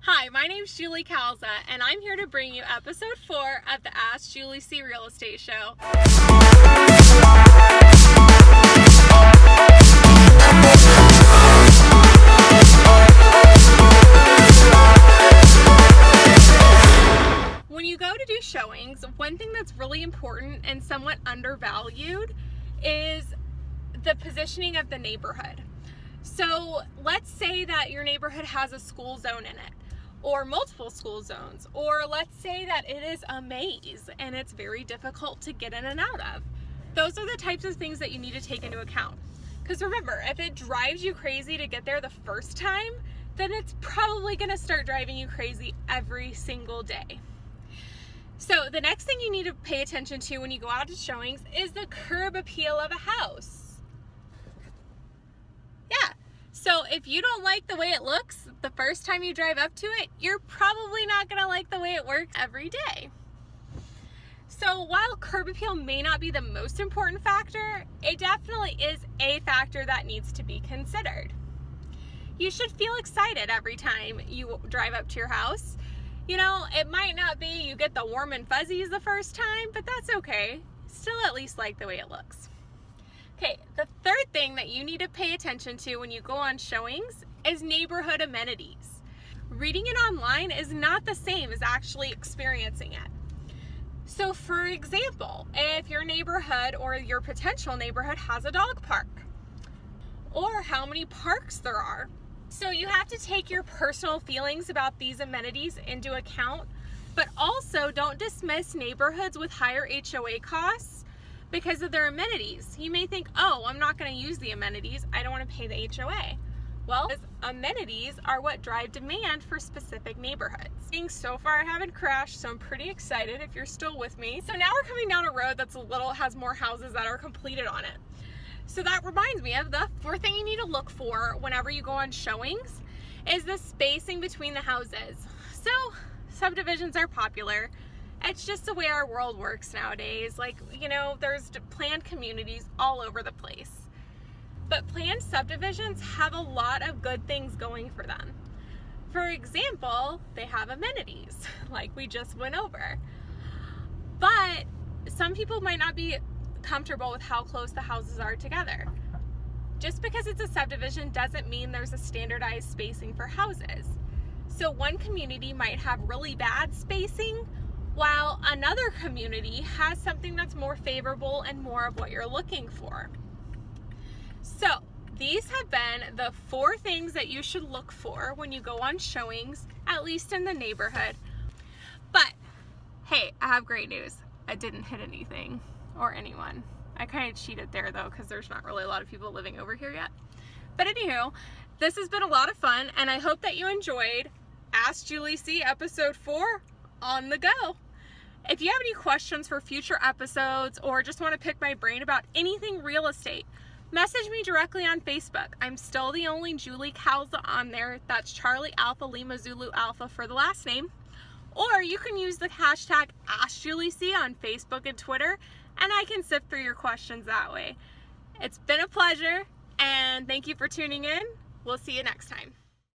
Hi, my name's Julie Calza, and I'm here to bring you episode 4 of the AskJulieC Real Estate Show. When you go to do showings, one thing that's really important and somewhat undervalued is the positioning of the neighborhood. So let's say that your neighborhood has a school zone in it, or multiple school zones, or let's say that it is a maze and it's very difficult to get in and out of. Those are the types of things that you need to take into account. Because remember, if it drives you crazy to get there the first time, then it's probably going to start driving you crazy every single day. So the next thing you need to pay attention to when you go out to showings is the curb appeal of a house. Yeah. So if you don't like the way it looks the first time you drive up to it, you're probably not going to like the way it works every day. So while curb appeal may not be the most important factor, it definitely is a factor that needs to be considered. You should feel excited every time you drive up to your house. You know, it might not be you get the warm and fuzzies the first time, but that's okay. Still at least like the way it looks. Okay, the third thing that you need to pay attention to when you go on showings is neighborhood amenities. Reading it online is not the same as actually experiencing it. So for example, if your neighborhood or your potential neighborhood has a dog park, or how many parks there are. So you have to take your personal feelings about these amenities into account, but also don't dismiss neighborhoods with higher HOA costs because of their amenities. You may think, oh, I'm not going to use the amenities. I don't want to pay the HOA. Well, amenities are what drive demand for specific neighborhoods. So far I haven't crashed, so I'm pretty excited if you're still with me. So now we're coming down a road that's has more houses that are completed on it. So that reminds me of the fourth thing you need to look for whenever you go on showings is the spacing between the houses. So subdivisions are popular. It's just the way our world works nowadays. Like, you know, there's planned communities all over the place. But planned subdivisions have a lot of good things going for them. For example, they have amenities, like we just went over. But some people might not be comfortable with how close the houses are together. Just because it's a subdivision doesn't mean there's a standardized spacing for houses. So one community might have really bad spacing, while another community has something that's more favorable and more of what you're looking for. So these have been the 4 things that you should look for when you go on showings, at least in the neighborhood. But hey, I have great news. I didn't hit anything or anyone. I kind of cheated there though, because there's not really a lot of people living over here yet. But anywho, this has been a lot of fun, and I hope that you enjoyed AskJulieC episode 4 on the go. If you have any questions for future episodes or just want to pick my brain about anything real estate, message me directly on Facebook. I'm still the only Julie Calza on there. That's Charlie Alpha Lima Zulu Alpha for the last name. Or you can use the hashtag AskJulieC on Facebook and Twitter, and I can sift through your questions that way. It's been a pleasure, and thank you for tuning in. We'll see you next time.